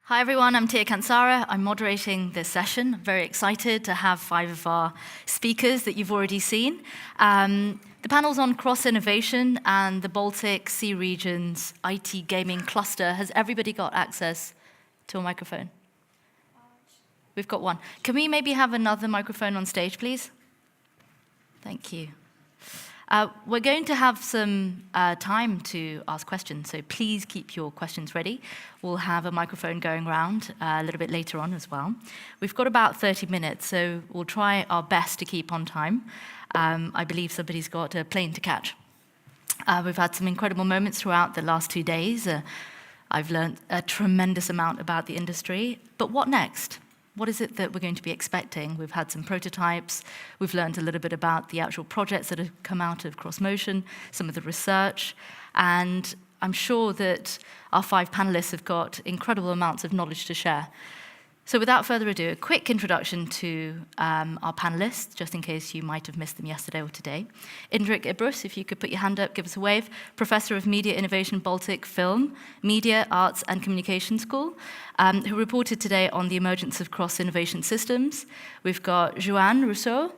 Hi everyone, I'm Tia Kansara. I'm moderating this session. I'm very excited to have 5 of our speakers that you've already seen. The panel's on cross-innovation and the Baltic Sea region's IT gaming cluster. Has everybody got access to a microphone? We've got one. Can we maybe have another microphone on stage, please? Thank you. We're going to have some time to ask questions, so please keep your questions ready. We'll have a microphone going around a little bit later on as well. We've got about 30 minutes, so we'll try our best to keep on time. I believe somebody's got a plane to catch. We've had some incredible moments throughout the last 2 days. I've learned a tremendous amount about the industry, but what next? What is it that we're going to be expecting? We've had some prototypes. We've learned a little bit about the actual projects that have come out of CrossMotion, some of the research, and I'm sure that our 5 panelists have got incredible amounts of knowledge to share. So without further ado, a quick introduction to our panelists, just in case you might have missed them yesterday or today. Indrek Ibrus, if you could put your hand up, give us a wave. Professor of Media Innovation, Baltic Film, Media, Arts and Communication School, who reported today on the emergence of cross-innovation systems. We've got Joanne Rousseau,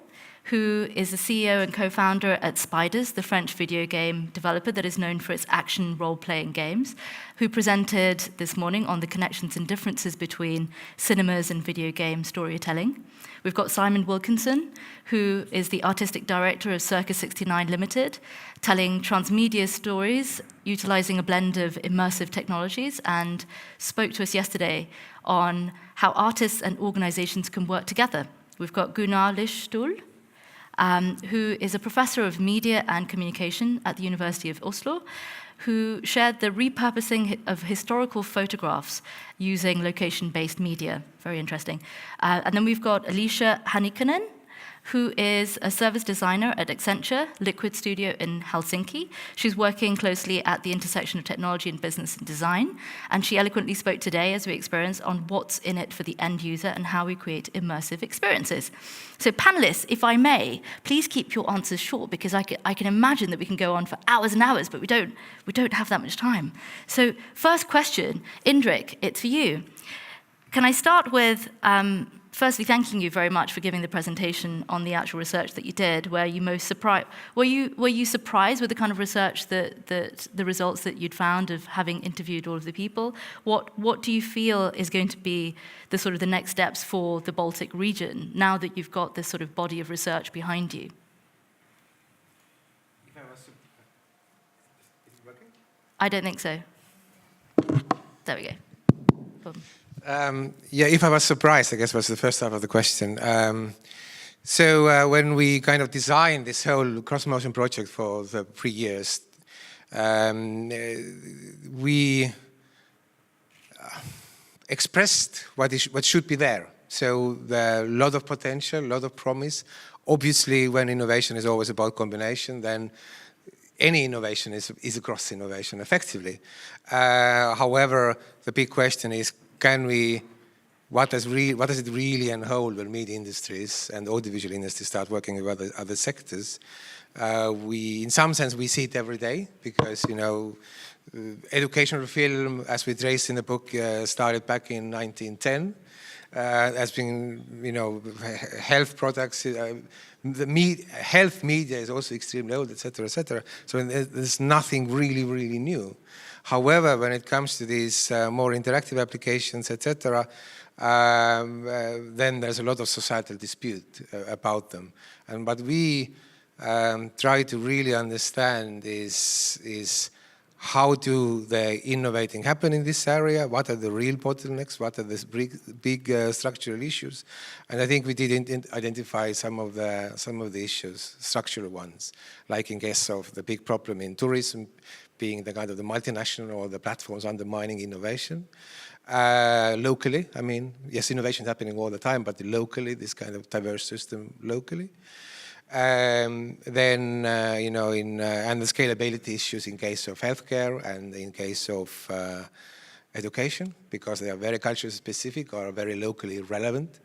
who is the CEO and co-founder at Spiders, the French video game developer that is known for its action role-playing games, who presented this morning on the connections and differences between cinemas and video game storytelling. We've got Simon Wilkinson, who is the artistic director of Circus 69 Limited, telling transmedia stories, utilizing a blend of immersive technologies, and spoke to us yesterday on how artists and organizations can work together. We've got Gunnar Lichtstuhl, who is a professor of media and communication at the University of Oslo, who shared the repurposing of historical photographs using location-based media. Very interesting. And then we've got Alicia Hanikanen, who is a service designer at Accenture, Liquid Studio in Helsinki. She's working closely at the intersection of technology and business and design, and she eloquently spoke today, as we experienced, on what's in it for the end user and how we create immersive experiences. So panelists, if I may, please keep your answers short, because I can imagine that we can go on for hours and hours, but we don't have that much time. So first question, Indrek, it's for you. Can I start with firstly, thanking you very much for giving the presentation on the actual research that you did. Were you surprised with the kind of research that the results that you'd found of having interviewed all of the people? What do you feel is going to be the sort of the next steps for the Baltic region now that you've got this sort of body of research behind you? Is it working? I don't think so. There we go. Boom. If I was surprised, I guess was the first half of the question. When we kind of designed this whole CrossMotion project for the 3 years, we expressed what should be there. So a lot of potential, a lot of promise. Obviously, when innovation is always about combination, then any innovation is a cross-innovation, effectively. However, the big question is, what does it really unfold when media industries and audiovisual industries start working with other sectors? In some sense, we see it every day because, educational film, as we traced in the book, started back in 1910. Has been, health products, health media is also extremely old, etc., etc. So there's nothing really, really new. However, when it comes to these more interactive applications, etc., then there's a lot of societal dispute about them. And what we try to really understand is how do the innovating happen in this area? What are the real bottlenecks? What are the big structural issues? And I think we did identify some of the issues, structural ones, like in case of the big problem in tourism, being the kind of the multinational or the platforms undermining innovation. Locally, I mean, yes, innovation is happening all the time, but locally, this kind of diverse system locally. And the scalability issues in case of healthcare and in case of education, because they are very culturally specific or very locally relevant.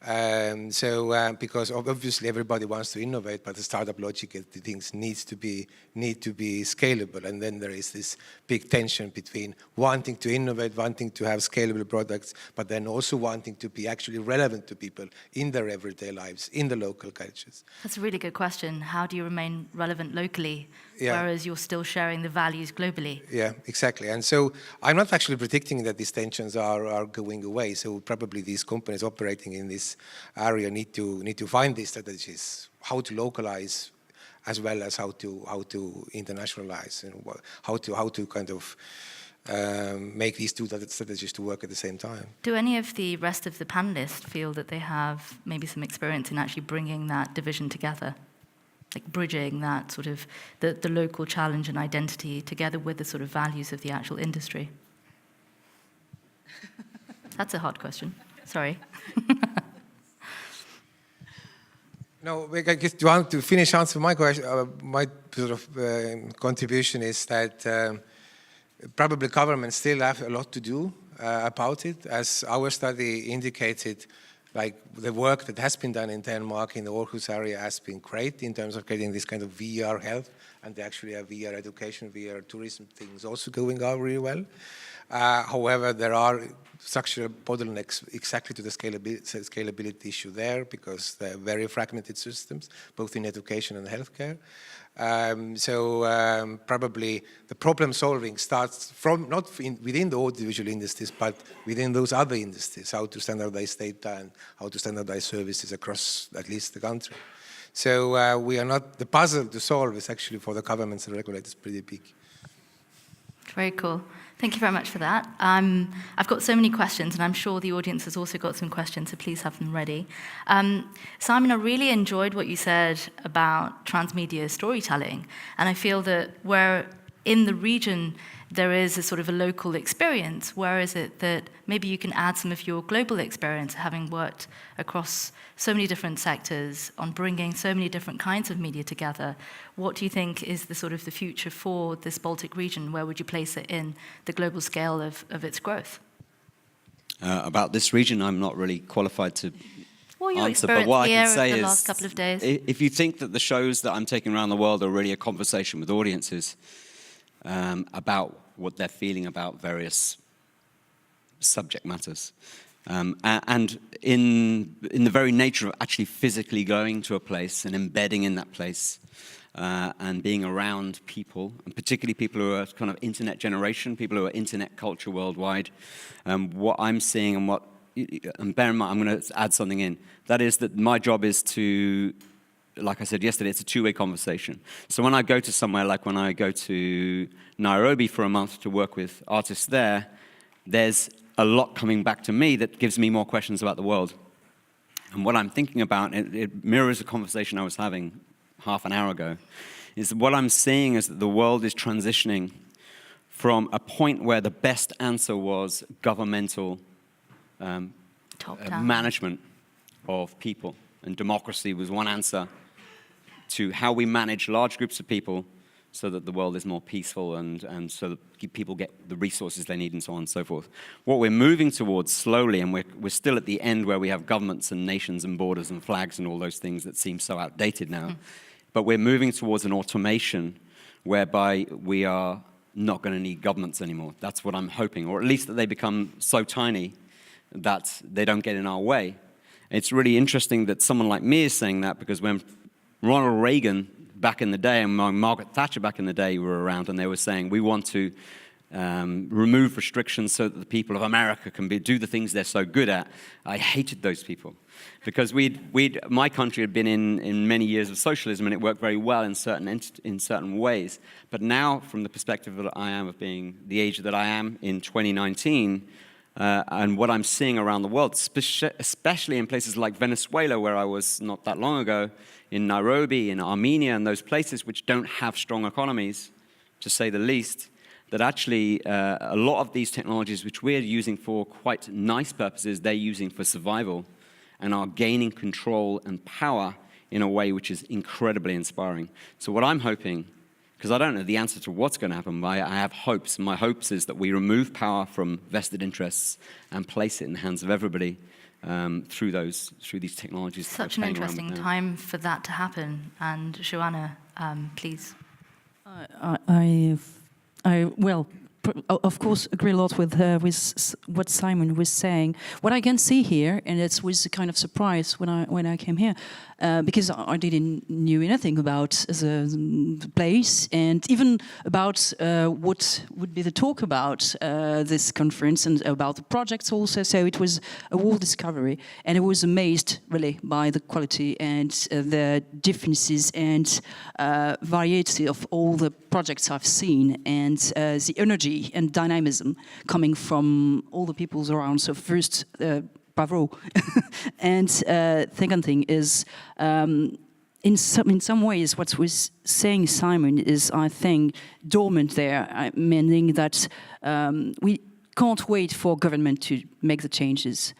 Because obviously everybody wants to innovate, but the startup logic, the things need to be scalable, and then there is this big tension between wanting to innovate, wanting to have scalable products, but then also wanting to be actually relevant to people in their everyday lives, in the local cultures. That's a really good question. How do you remain relevant locally, whereas you're still sharing the values globally? Yeah, exactly. And so I'm not actually predicting that these tensions are going away. So probably these companies operating in this area need to find these strategies, how to localize, as well as how to internationalize, and how to kind of make these two strategies to work at the same time. Do any of the rest of the panelists feel that they have maybe some experience in actually bringing that division together? Like bridging that sort of the local challenge and identity together with the sort of values of the actual industry? That's a hard question. Sorry. No, I guess to finish answer my question, my sort of contribution is that probably governments still have a lot to do about it. As our study indicated, like the work that has been done in Denmark in the Aarhus area has been great in terms of getting this kind of VR health, and they actually have VR education, VR tourism things also going out really well. However, there are structural bottlenecks exactly to the scalability issue there, because they're very fragmented systems, both in education and healthcare. Probably the problem solving starts from not within the audiovisual industries, but within those other industries, how to standardize data and how to standardize services across at least the country. So we are not, the puzzle to solve is actually for the governments and regulators pretty big. Very cool. Thank you very much for that. I've got so many questions, and I'm sure the audience has also got some questions, so please have them ready. Simon, I really enjoyed what you said about transmedia storytelling, and I feel that where in the region there is a sort of a local experience, where is it that maybe you can add some of your global experience, having worked across so many different sectors on bringing so many different kinds of media together? What do you think is the sort of the future for this Baltic region? Where would you place it in the global scale of its growth? About this region, I'm not really qualified to your answer, but what I can say the is, last couple of days. If you think that the shows that I'm taking around the world are really a conversation with audiences about what they're feeling about various subject matters, and in the very nature of actually physically going to a place and embedding in that place, and being around people, and particularly people who are kind of internet generation, people who are internet culture worldwide, what I'm seeing and bear in mind, I'm going to add something in, that is that my job is to, like I said yesterday, it's a two-way conversation. So when I go to somewhere, like when I go to Nairobi for a month to work with artists there, there's a lot coming back to me that gives me more questions about the world. And what I'm thinking about, it mirrors a conversation I was having half an hour ago, is what I'm seeing is that the world is transitioning from a point where the best answer was governmental management of people, and democracy was one answer, to how we manage large groups of people so that the world is more peaceful and so that people get the resources they need and so on and so forth. What we're moving towards slowly, and we're still at the end where we have governments and nations and borders and flags and all those things that seem so outdated now, but we're moving towards an automation whereby we are not going to need governments anymore. That's what I'm hoping, or at least that they become so tiny that they don't get in our way. It's really interesting that someone like me is saying that, because when Ronald Reagan back in the day and Margaret Thatcher back in the day were around, and they were saying, we want to remove restrictions so that the people of America can do the things they're so good at, I hated those people. Because my country had been in many years of socialism, and it worked very well in certain ways. But now, from the perspective that I am of being the age that I am in 2019, and what I'm seeing around the world, especially in places like Venezuela, where I was not that long ago, in Nairobi, in Armenia, and those places which don't have strong economies, to say the least, that actually a lot of these technologies which we're using for quite nice purposes, they're using for survival, and are gaining control and power in a way which is incredibly inspiring. So what I'm hoping, because I don't know the answer to what's going to happen, but I have hopes. My hopes is that we remove power from vested interests and place it in the hands of everybody, through these technologies. that Such we're an playing around with interesting now. time for that to happen. And Joanna, please. Well, of course, agree a lot with what Simon was saying. What I can see here, and it was a kind of surprise when I came here, because I didn't knew anything about the place, and even about what would be the talk about this conference and about the projects also. So it was a whole discovery, and I was amazed really by the quality and the differences and variety of all the projects I've seen, and the energy and dynamism coming from all the peoples around. So first, bravo. And second thing is, in some ways, what was saying Simon is, I think, dormant there, meaning that we can't wait for government to make the changes.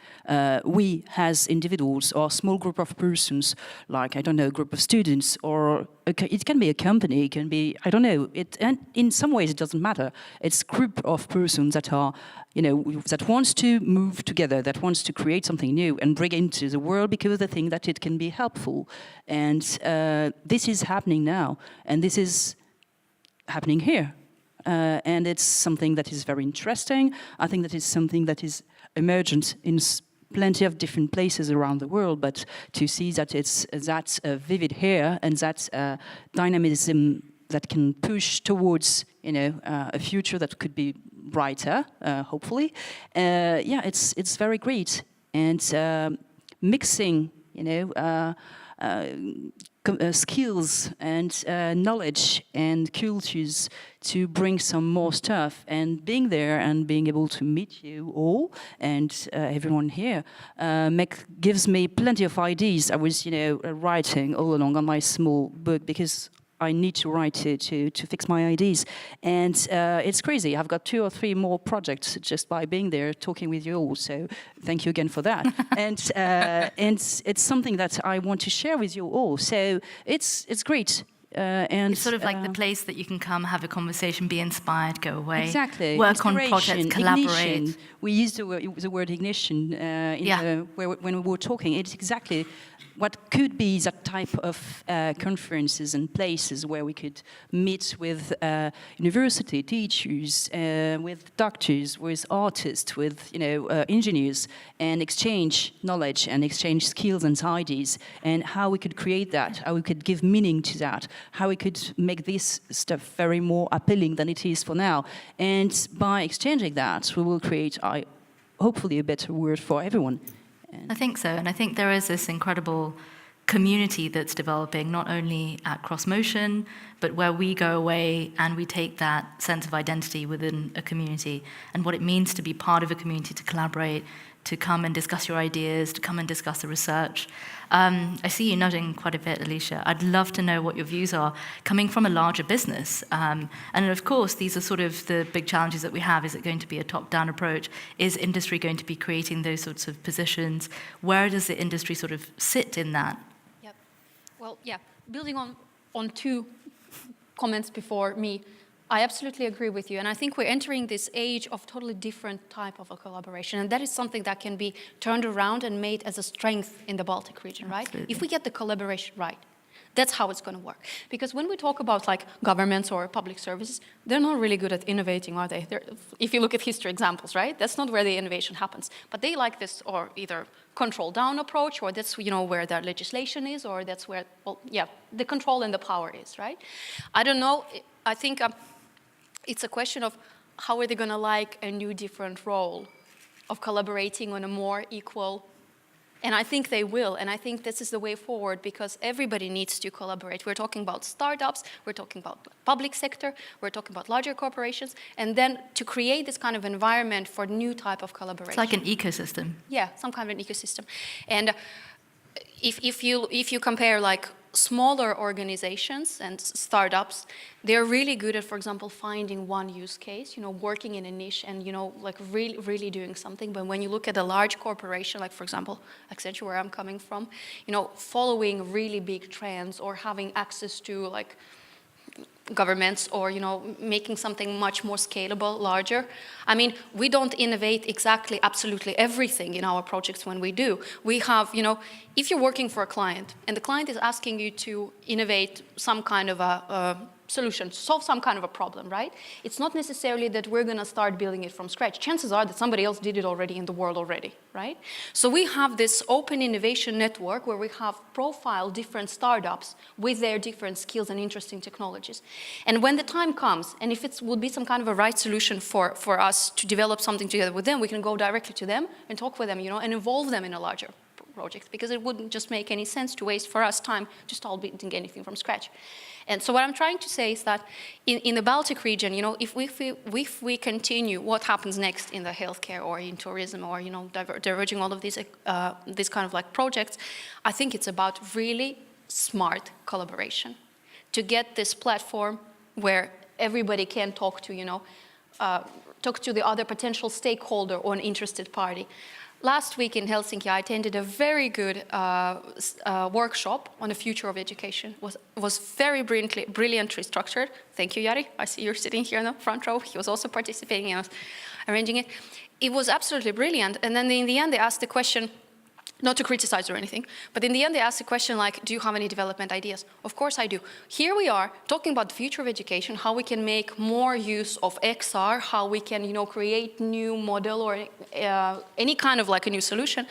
We, as individuals, or a small group of persons, like, I don't know, a group of students, or it can be a company, it can be, I don't know, and in some ways it doesn't matter. It's a group of persons that are, that wants to move together, that wants to create something new and bring into the world because they think that it can be helpful. And this is happening now, and this is happening here. And it's something that is very interesting. I think that is something that is emergent in plenty of different places around the world, but to see that it's that vivid here and that dynamism that can push towards, a future that could be brighter, hopefully. Yeah, it's very great. And mixing, skills and knowledge and cultures to bring some more stuff, and being there and being able to meet you all and everyone here gives me plenty of ideas. I was writing all along on my small book because I need to write to fix my ideas, and it's crazy. I've got 2 or 3 more projects just by being there, talking with you all. So thank you again for that. And it's something that I want to share with you all. So it's great. And It's sort of like the place that you can come, have a conversation, be inspired, go away, exactly. work on Inspiration, projects, collaborate. ignition. We used the word ignition when we were talking. It's exactly what could be that type of conferences and places where we could meet with university teachers, with doctors, with artists, with engineers, and exchange knowledge and exchange skills and ideas, and how we could create that, how we could give meaning to that, how we could make this stuff very more appealing than it is for now. And by exchanging that, we will create, hopefully, a better world for everyone. I think so, and I think there is this incredible community that's developing, not only at CrossMotion, but where we go away and we take that sense of identity within a community and what it means to be part of a community, to collaborate, to come and discuss your ideas, to come and discuss the research. I see you nodding quite a bit, Alicia. I'd love to know what your views are coming from a larger business. And of course, these are sort of the big challenges that we have. Is it going to be a top-down approach? Is industry going to be creating those sorts of positions? Where does the industry sort of sit in that? Yep. Well, yeah, building on 2 comments before me, I absolutely agree with you. And I think we're entering this age of totally different type of a collaboration. And that is something that can be turned around and made as a strength in the Baltic region, right? Absolutely. If we get the collaboration right, that's how it's going to work. Because when we talk about like governments or public services, they're not really good at innovating, are they? If you look at history examples, right? That's not where the innovation happens. But they like this, or either control down approach, or that's where their legislation is, or that's where, well, yeah, the control and the power is, right? I don't know. I think it's a question of how are they going to like a new different role of collaborating on a more equal, and I think they will, and I think this is the way forward because everybody needs to collaborate. We're talking about startups, we're talking about public sector, we're talking about larger corporations, and then to create this kind of environment for new type of collaboration. It's like an ecosystem. Yeah, some kind of an ecosystem. And if you compare like smaller organizations and startups, they're really good at, for example, finding one use case, working in a niche and, like really doing something. But when you look at a large corporation, like, for example, Accenture, where I'm coming from, following really big trends or having access to, like, governments or making something much more scalable, larger. I mean, we don't innovate exactly absolutely everything in our projects when we do. We have, if you're working for a client and the client is asking you to innovate some kind of a solution, solve some kind of a problem, right? It's not necessarily that we're going to start building it from scratch. Chances are that somebody else did it already in the world already, right? So we have this open innovation network where we have profiled different startups with their different skills and interesting technologies. And when the time comes, and if it would be some kind of a right solution for us to develop something together with them, we can go directly to them and talk with them, and involve them in a larger project, because it wouldn't just make any sense to waste for us time to start building anything from scratch. And so what I'm trying to say is that in the Baltic region, if we continue, what happens next in the healthcare or in tourism or, diverging all of these kind of like projects, I think it's about really smart collaboration to get this platform where everybody can talk to, talk to the other potential stakeholder or an interested party. Last week in Helsinki, I attended a very good workshop on the future of education. It was very brilliantly structured. Thank you, Jari. I see you're sitting here in the front row. He was also participating and was arranging it. It was absolutely brilliant. And then in the end, they asked the question, not to criticize or anything, but in the end they asked the question like, do you have any development ideas? Of course I do. Here we are talking about the future of education, how we can make more use of XR, how we can, create new model or any kind of like a new solution.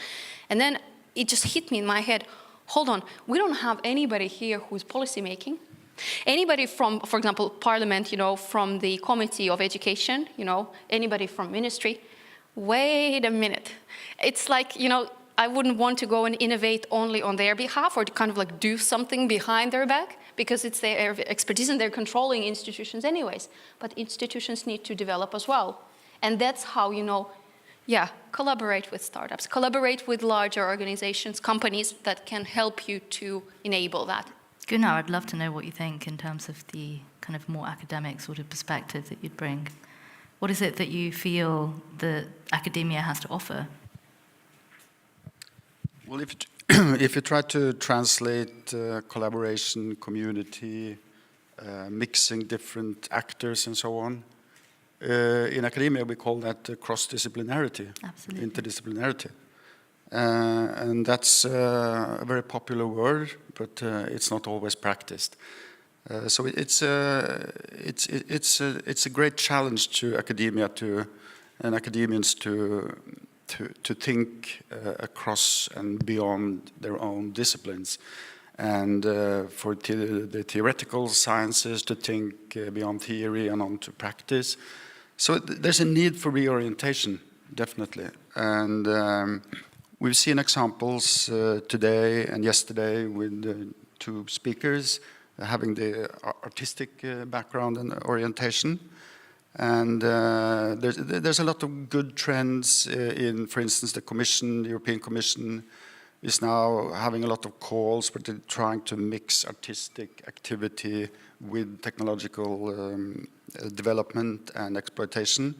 And then it just hit me in my head, hold on, we don't have anybody here who's policy making. Anybody from, for example, Parliament, from the Committee of Education, anybody from ministry. Wait a minute. It's like, I wouldn't want to go and innovate only on their behalf or to kind of like do something behind their back, because it's their expertise and they're controlling institutions anyways. But institutions need to develop as well. And that's how, collaborate with startups, collaborate with larger organizations, companies that can help you to enable that. Gunnar, I'd love to know what you think in terms of the kind of more academic sort of perspective that you'd bring. What is it that you feel that academia has to offer? Well, if you try to translate collaboration, community, mixing different actors and so on, in academia we call that cross-disciplinarity, Absolutely. interdisciplinarity. And that's a very popular word, but it's not always practiced. So it's a great challenge to academia and academians to think across and beyond their own disciplines, and for the theoretical sciences to think beyond theory and on to practice. So there's a need for reorientation, definitely. And we've seen examples today and yesterday with two speakers having the artistic background and orientation. And there's a lot of good trends in, for instance, the Commission, the European Commission is now having a lot of calls, but they're trying to mix artistic activity with technological development and exploitation.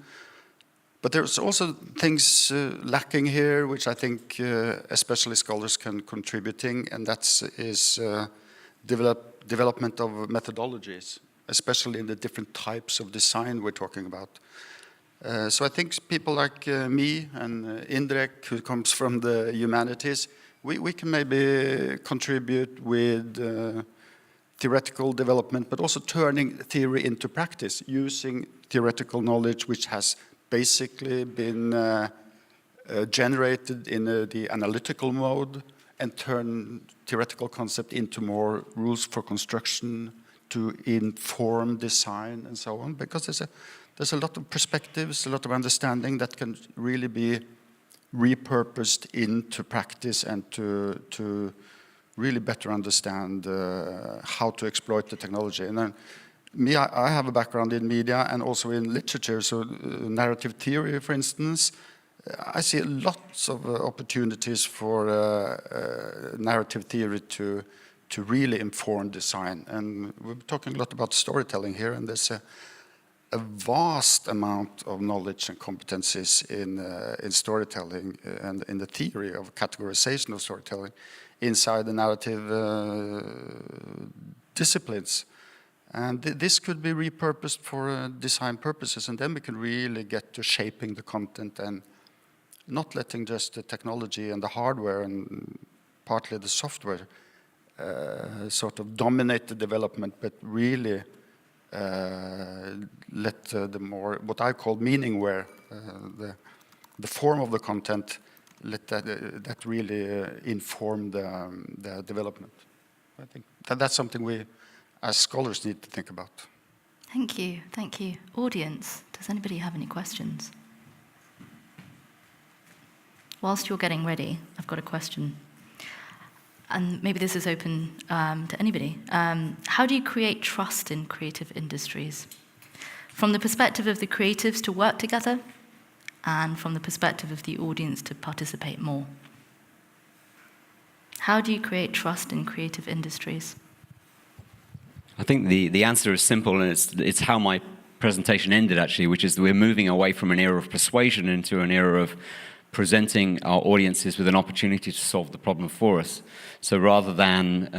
But there's also things lacking here, which I think especially scholars can contributing, and that is development of methodologies, especially in the different types of design we're talking about. So I think people like me and Indrek, who comes from the humanities, we can maybe contribute with theoretical development, but also turning theory into practice, using theoretical knowledge which has basically been generated in the analytical mode, and turn theoretical concept into more rules for construction, to inform design and so on, because there's a lot of perspectives, a lot of understanding that can really be repurposed into practice and to really better understand how to exploit the technology. And then I have a background in media and also in literature, so narrative theory, for instance. I see lots of opportunities for narrative theory to really inform design. And we're talking a lot about storytelling here, and there's a vast amount of knowledge and competencies in storytelling and in the theory of categorization of storytelling inside the narrative disciplines. And this could be repurposed for design purposes, and then we can really get to shaping the content and not letting just the technology and the hardware and partly the software sort of dominate the development, but really let the more, what I call meaningware, the form of the content, let that really inform the development. I think that's something we, as scholars, need to think about. Thank you, thank you. Audience, does anybody have any questions? Whilst you're getting ready, I've got a question. And maybe this is open to anybody. How do you create trust in creative industries? From the perspective of the creatives to work together, and from the perspective of the audience to participate more. How do you create trust in creative industries? I think the answer is simple, and it's how my presentation ended, actually, which is that we're moving away from an era of persuasion into an era of presenting our audiences with an opportunity to solve the problem for us. So rather than,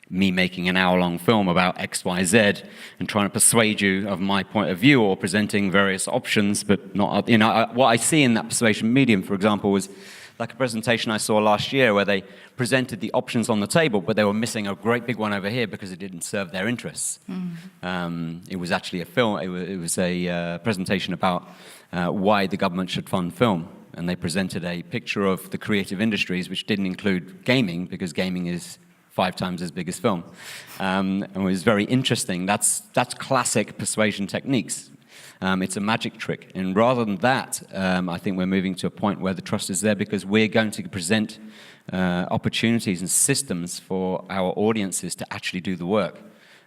me making an hour-long film about X, Y, Z and trying to persuade you of my point of view or presenting various options, but not, what I see in that persuasion medium, for example, was like a presentation I saw last year where they presented the options on the table, but they were missing a great big one over here because it didn't serve their interests. It was actually a film, it was a presentation about why the government should fund film. And they presented a picture of the creative industries, which didn't include gaming, because gaming is 5 times as big as film. And it was very interesting. That's classic persuasion techniques. It's a magic trick. And rather than that, I think we're moving to a point where the trust is there because we're going to present opportunities and systems for our audiences to actually do the work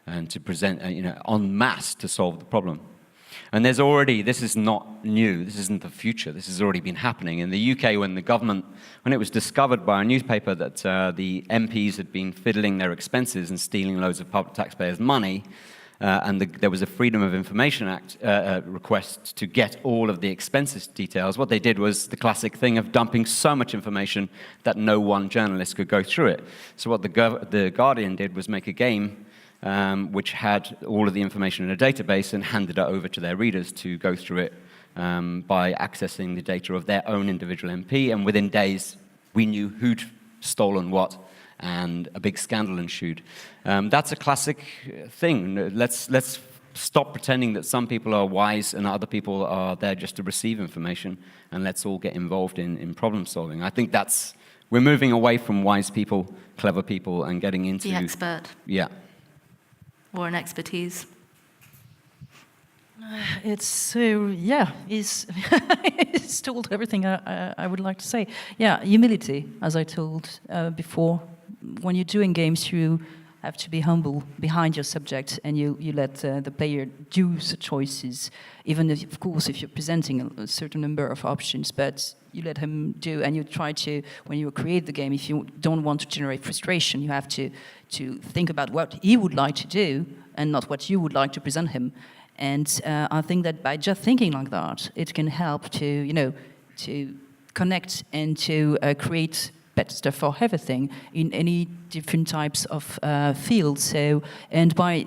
and to present, en masse to solve the problem. And there's already, this is not new, this isn't the future, this has already been happening. In the UK, when it was discovered by a newspaper that the MPs had been fiddling their expenses and stealing loads of public taxpayers' money, and there was a Freedom of Information Act request to get all of the expenses details, what they did was the classic thing of dumping so much information that no one journalist could go through it. So what the Guardian did was make a game which had all of the information in a database and handed it over to their readers to go through it by accessing the data of their own individual MP. And within days, we knew who'd stolen what, and a big scandal ensued. That's a classic thing. Let's stop pretending that some people are wise and other people are there just to receive information, and let's all get involved in problem solving. I think we're moving away from wise people, clever people, and getting into The expert. Yeah. Or an expertise. It's it's told everything I would like to say. Yeah, humility, as I told before. When you're doing games, you have to be humble behind your subject, and you let the player do the choices, even if, of course, if you're presenting a certain number of options, but you let him do, and you try to, when you create the game, if you don't want to generate frustration, you have to think about what he would like to do and not what you would like to present him. And I think that by just thinking like that, it can help to connect and to create better stuff for everything in any different types of fields. So, and by,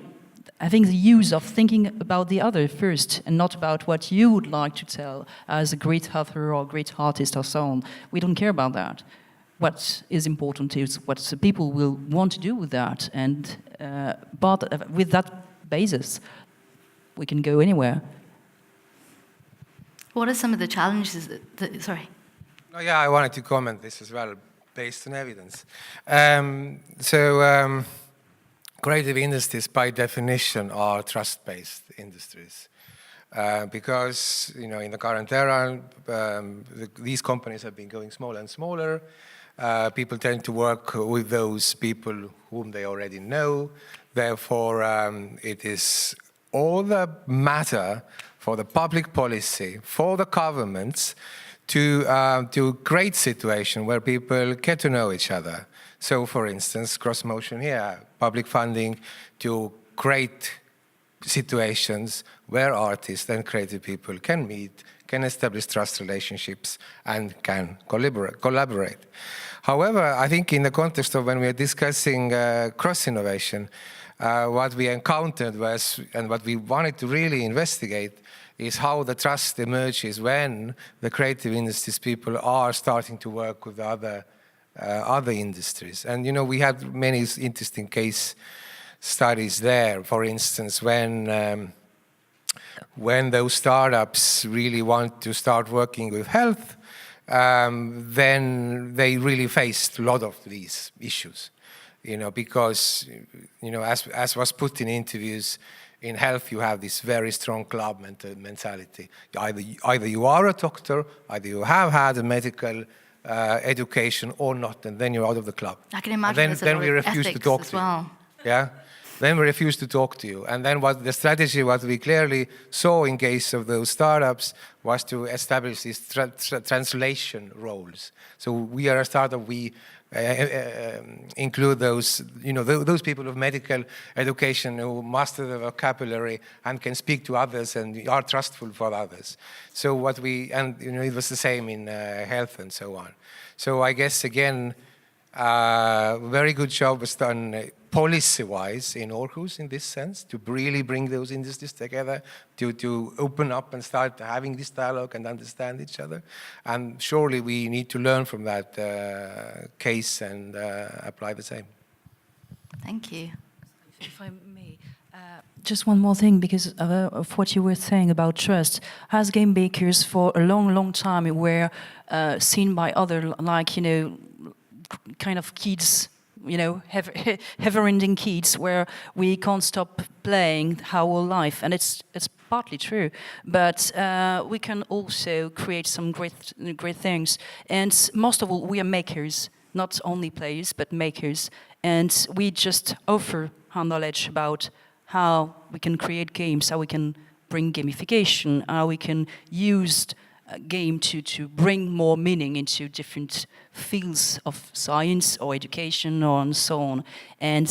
I think, the use of thinking about the other first and not about what you would like to tell as a great author or great artist or so on. We don't care about that. What is important is what the people will want to do with that, and but with that basis, we can go anywhere. What are some of the challenges sorry? Oh, yeah, I wanted to comment this as well, based on evidence. Creative industries, by definition, are trust-based industries. Because, in the current era, these companies have been going smaller and smaller. People tend to work with those people whom they already know. Therefore, it is all the matter for the public policy, for the governments, to create situation where people get to know each other. So, for instance, cross-motion here, public funding to create situations where artists and creative people can meet, can establish trust relationships, and can collaborate. However, I think in the context of when we are discussing cross-innovation, what we encountered was, and what we wanted to really investigate, is how the trust emerges when the creative industries people are starting to work with other industries. And we had many interesting case studies there. For instance, when those startups really want to start working with health, then they really faced a lot of these issues, because, as was put in interviews, in health you have this very strong club mentality. Either you are a doctor, either you have had a medical education or not, and then you're out of the club. I can imagine And then we refuse to talk to you. Yeah. Then we refuse to talk to you. And then what we clearly saw in case of those startups was to establish these translation roles. So we are a startup, we include those, those people of medical education who master the vocabulary and can speak to others and are trustful for others. So it was the same in health and so on. So I guess, again, very good job was done policy-wise in Aarhus in this sense, to really bring those industries together, to open up and start having this dialogue and understand each other. And surely we need to learn from that case and apply the same. Thank you. If I may, just one more thing, because of what you were saying about trust. As game makers for a long, long time, were seen by other, like, kind of kids, ever-ending kids, where we can't stop playing our whole life, and it's partly true. But we can also create some great things. And most of all, we are makers, not only players, but makers. And we just offer our knowledge about how we can create games, how we can bring gamification, how we can use a game to bring more meaning into different fields of science or education or and so on. And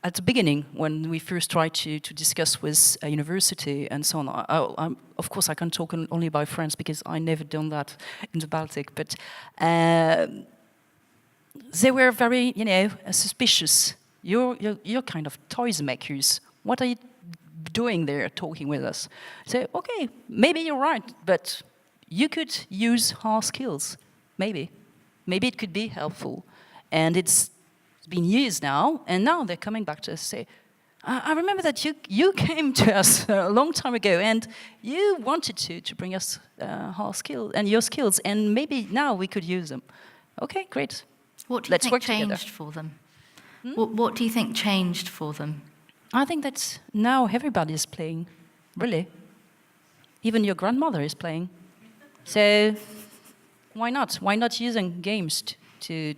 at the beginning, when we first tried to discuss with a university and so on, of course I can talk only about France because I never done that in the Baltic, but they were very, suspicious. You're kind of toys makers. What are you doing there talking with us? So, okay, maybe you're right, but you could use our skills, maybe. Maybe it could be helpful. And it's been years now, and now they're coming back to us and say, I remember that you came to us a long time ago, and you wanted to bring us our skills and your skills, and maybe now we could use them. Okay, great. What do you Let's think work together. changed for them? What do you think changed for them? I think that now everybody is playing, really. Even your grandmother is playing. So why not? Why not using games to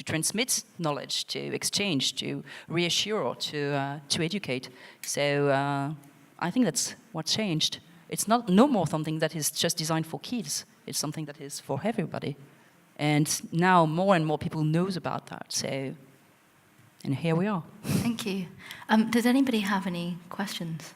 transmit knowledge, to exchange, to reassure, to educate? So I think that's what changed. It's no more something that is just designed for kids. It's something that is for everybody. And now more and more people knows about that. So, and here we are. Thank you. Does anybody have any questions?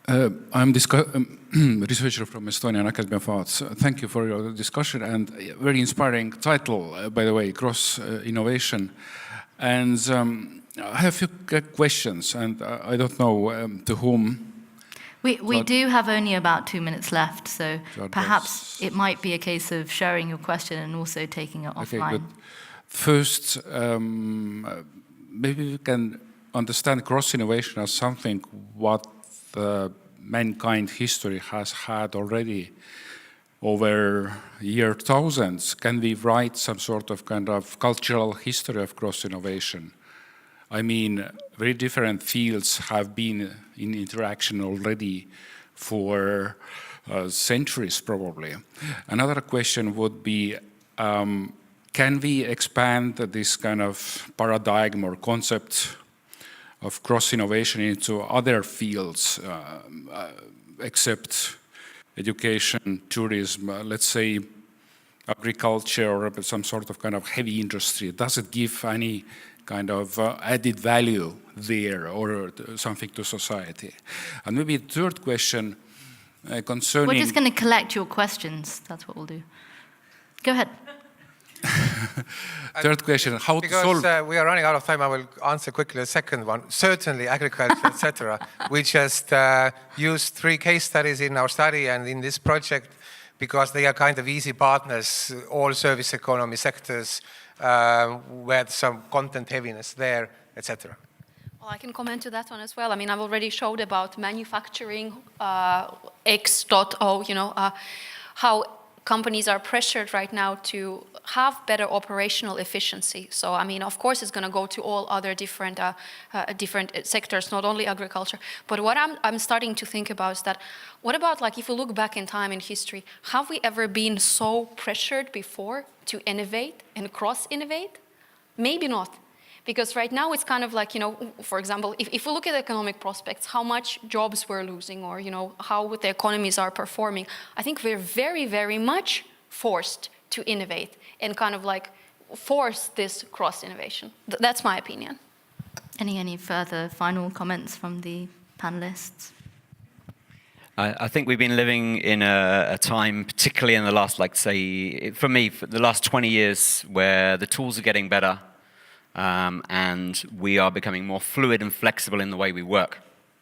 I'm researcher from Estonian Academy of Arts. Thank you for your discussion and very inspiring title, by the way, Cross Innovation. And I have a few questions, and I don't know to whom. We do have only about 2 minutes left, so Sure, perhaps it might be a case of sharing your question and also taking it Okay, offline. good. First, maybe we can understand cross-innovation as something what mankind history has had already over year thousands. Can we write some sort of kind of cultural history of cross-innovation? I mean, very different fields have been in interaction already for centuries, probably. Another question would be, can we expand this kind of paradigm or concept of cross-innovation into other fields except education, tourism, let's say agriculture, or some sort of kind of heavy industry? Does it give any kind of added value there or something to society? And maybe the third question, concerning... We're just going to collect your questions. That's what we'll do. Go ahead. Third question, how to Because solve... we are running out of time, I will answer quickly the second one. Certainly, agriculture, etc. We just used 3 case studies in our study and in this project because they are kind of easy partners, all service economy sectors, where some content heaviness there, etc. Well, I can comment to that one as well. I mean, I've already showed about manufacturing X.O, how companies are pressured right now to have better operational efficiency. So, I mean, of course, it's going to go to all other different sectors, not only agriculture. But what I'm starting to think about is that, what about, like, if you look back in time in history, have we ever been so pressured before to innovate and cross-innovate? Maybe not. Because right now it's kind of like, for example, if we look at economic prospects, how much jobs we're losing or, how the economies are performing, I think we're very, very much forced to innovate and kind of like force this cross-innovation. That's my opinion. Any further final comments from the panelists? I think we've been living in a time, particularly in the last, for me, for the last 20 years, where the tools are getting better, and we are becoming more fluid and flexible in the way we work.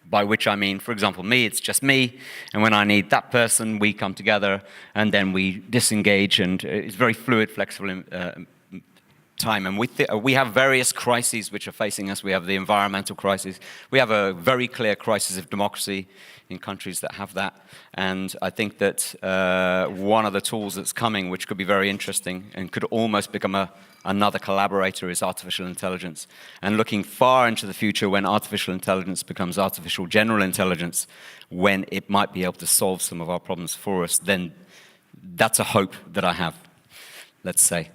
By which I mean, for example, me, it's just me, and when I need that person, we come together, and then we disengage, and it's very fluid, flexible time. And we have various crises which are facing us. We have the environmental crisis. We have a very clear crisis of democracy in countries that have that. And I think that one of the tools that's coming, which could be very interesting and could almost become another collaborator, is artificial intelligence. And looking far into the future, when artificial intelligence becomes artificial general intelligence, when it might be able to solve some of our problems for us, then that's a hope that I have, let's say.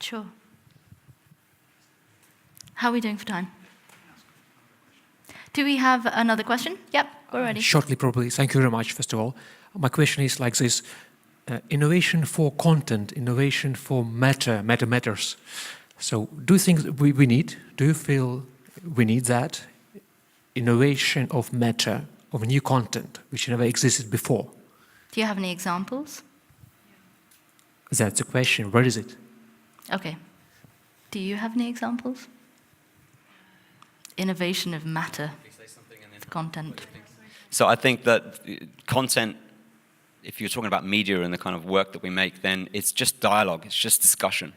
Sure. How are we doing for time? Do we have another question? Yep, we're ready. Shortly, probably. Thank you very much, first of all. My question is like this. Innovation for content, innovation for matters. So do you think that do you feel we need that? Innovation of matter, of new content, which never existed before? Do you have any examples? That's the question. Where is it? Okay. Do you have any examples? Innovation of matter, content. So I think that content, if you're talking about media and the kind of work that we make, then it's just dialogue, it's just discussion.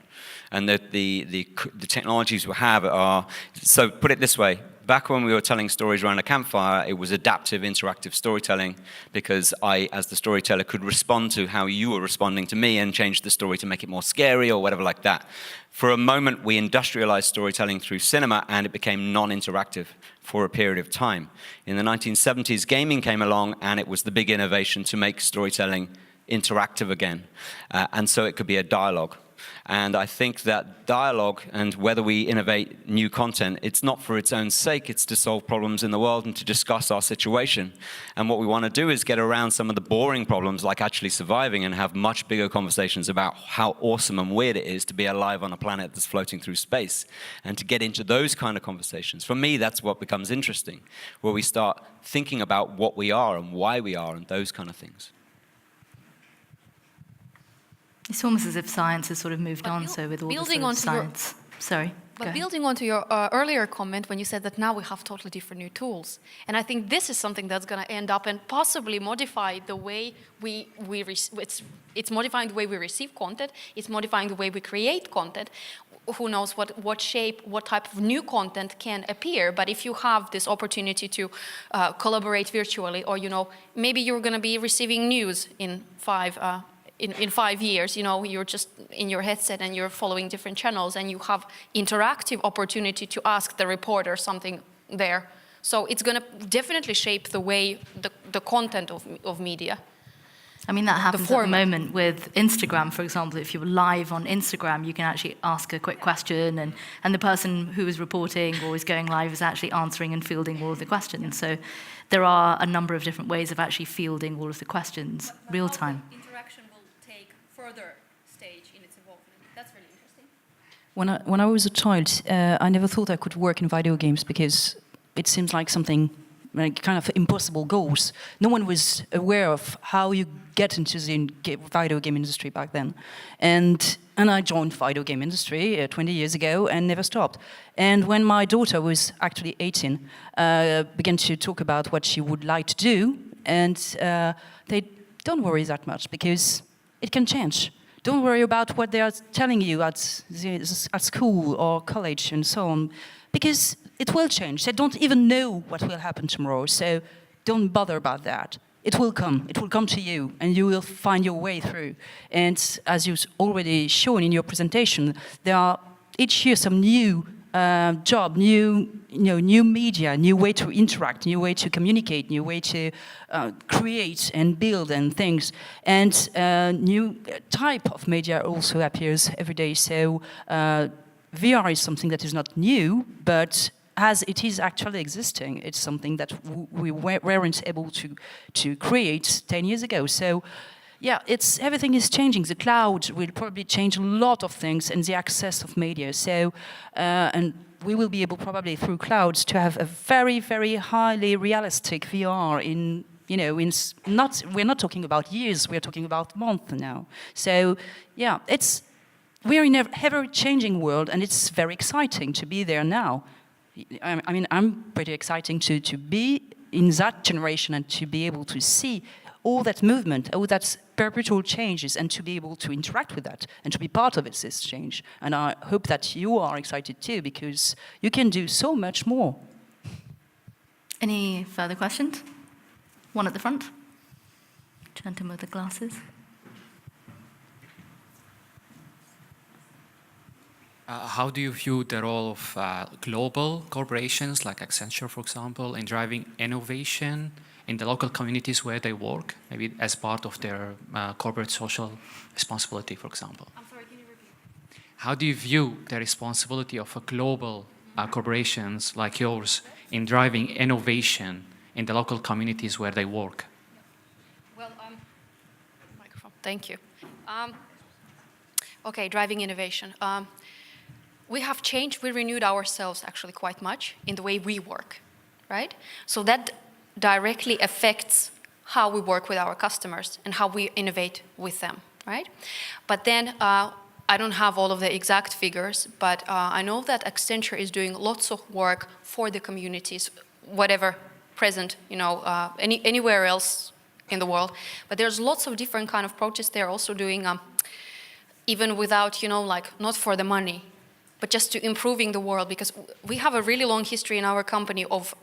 And the technologies we have are, so put it this way, back when we were telling stories around a campfire, it was adaptive, interactive storytelling, because I, as the storyteller, could respond to how you were responding to me and change the story to make it more scary or whatever like that. For a moment, we industrialized storytelling through cinema, and it became non-interactive for a period of time. In the 1970s, gaming came along, and it was the big innovation to make storytelling interactive again. And so it could be a dialogue. And I think that dialogue, and whether we innovate new content, it's not for its own sake, it's to solve problems in the world and to discuss our situation. And what we want to do is get around some of the boring problems, like actually surviving, and have much bigger conversations about how awesome and weird it is to be alive on a planet that's floating through space. And to get into those kind of conversations. For me, that's what becomes interesting, where we start thinking about what we are and why we are and those kind of things. It's almost as if science has sort of moved on, so with all the sort of science. Sorry. But building onto your earlier comment when you said that now we have totally different new tools. And I think this is something that's going to end up and possibly modify the way it's modifying the way we receive content, it's modifying the way we create content. Who knows what shape, what type of new content can appear. But if you have this opportunity to collaborate virtually, or, maybe you're going to be receiving news in 5 years, you're just in your headset and you're following different channels and you have interactive opportunity to ask the reporter something there. So it's going to definitely shape the way, the content of media. I mean, that happens at the moment with Instagram, for example. If you're live on Instagram, you can actually ask a quick question, and the person who is reporting or is going live is actually answering and fielding all of the questions. So there are a number of different ways of actually fielding all of the questions real time. Interaction will take further stage in its involvement. That's really interesting. When I was a child, I never thought I could work in video games because it seems like something like kind of impossible goals. No one was aware of how you get into the video game industry back then. And I joined video game industry 20 years ago and never stopped. And when my daughter was actually 18, began to talk about what she would like to do, and they don't worry that much because it can change. Don't worry about what they are telling you at school or college and so on, because it will change. They don't even know what will happen tomorrow, so don't bother about that. It will come to you, and you will find your way through. And as you've already shown in your presentation, there are each year some new job, new media, new way to interact, new way to communicate, new way to create and build and things, and new type of media also appears every day. So VR is something that is not new, but as it is actually existing, it's something that we weren't able to create 10 years ago. So yeah, everything is changing. The cloud will probably change a lot of things, and the access of media. So, and we will be able probably through clouds to have a very, very highly realistic VR we're not talking about years, we're talking about months now. So yeah, we're in a ever-changing world, and it's very exciting to be there now. I mean, I'm pretty exciting to be in that generation and to be able to see all that movement, all that perpetual changes, and to be able to interact with that and to be part of this change. And I hope that you are excited too, because you can do so much more. Any further questions? One at the front. Gentleman with the glasses. How do you view the role of global corporations like Accenture, for example, in driving innovation in the local communities where they work, maybe as part of their corporate social responsibility, for example? I'm sorry, can you repeat? How do you view the responsibility of global corporations like yours in driving innovation in the local communities where they work? Well, microphone. Thank you. Okay, driving innovation. We have changed, we renewed ourselves actually quite much in the way we work, right? So that directly affects how we work with our customers and how we innovate with them, right? But then I don't have all of the exact figures, but I know that Accenture is doing lots of work for the communities, whatever present, anywhere else in the world. But there's lots of different kind of projects they're also doing, even without, not for the money, but just to improving the world, because we have a really long history in our company of,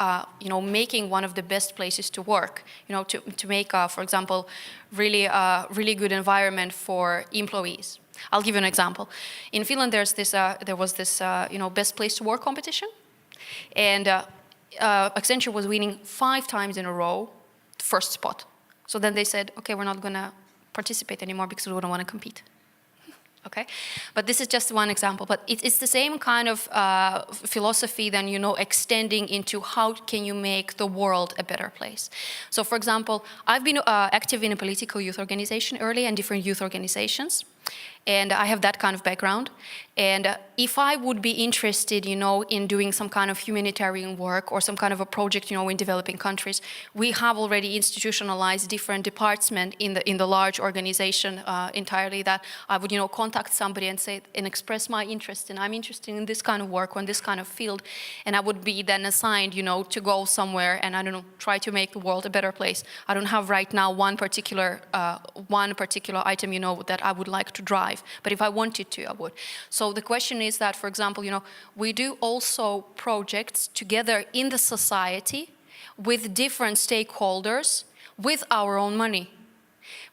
making one of the best places to work, to make, for example, really good environment for employees. I'll give you an example. In Finland, there was this, best place to work competition, and Accenture was winning 5 times in a row, the first spot. So then they said, okay, we're not gonna participate anymore because we don't want to compete. Okay, but this is just one example. But it's the same kind of philosophy then, extending into how can you make the world a better place. So for example, I've been active in a political youth organization early and different youth organizations. And I have that kind of background. And if I would be interested, in doing some kind of humanitarian work or some kind of a project, in developing countries, we have already institutionalized different departments in the large organization entirely that I would, contact somebody and say and express my interest, and I'm interested in this kind of work or in this kind of field, and I would be then assigned, to go somewhere and try to make the world a better place. I don't have right now one particular item, that I would like to drive. But if I wanted to, I would. So the question is that, for example, we do also projects together in the society with different stakeholders with our own money.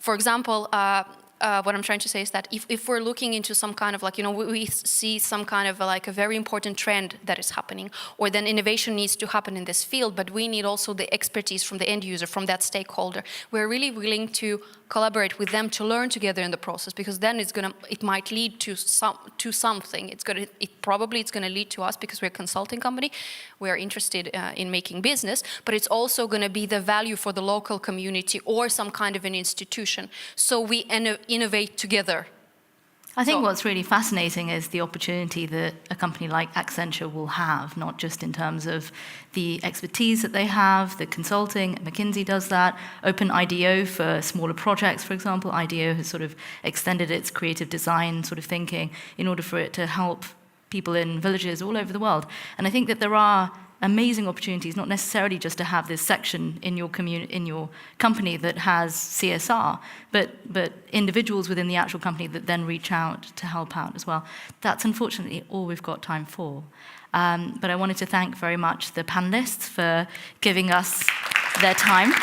For example, what I'm trying to say is that if we're looking into some kind of we see some kind of a very important trend that is happening, or then innovation needs to happen in this field, but we need also the expertise from the end user, from that stakeholder. We're really willing to collaborate with them to learn together in the process, because then it might lead to something. It's going to lead to us, because we're a consulting company. We're interested in making business, but it's also going to be the value for the local community or some kind of an institution. So we innovate together. I think So- what's really fascinating is the opportunity that a company like Accenture will have, not just in terms of the expertise that they have, the consulting. McKinsey does that. Open IDEO for smaller projects, for example. IDEO has sort of extended its creative design sort of thinking in order for it to help people in villages all over the world. And I think that there are amazing opportunities, not necessarily just to have this section in your in your company that has CSR, but individuals within the actual company that then reach out to help out as well. That's unfortunately all we've got time for. But I wanted to thank very much the panelists for giving us their time.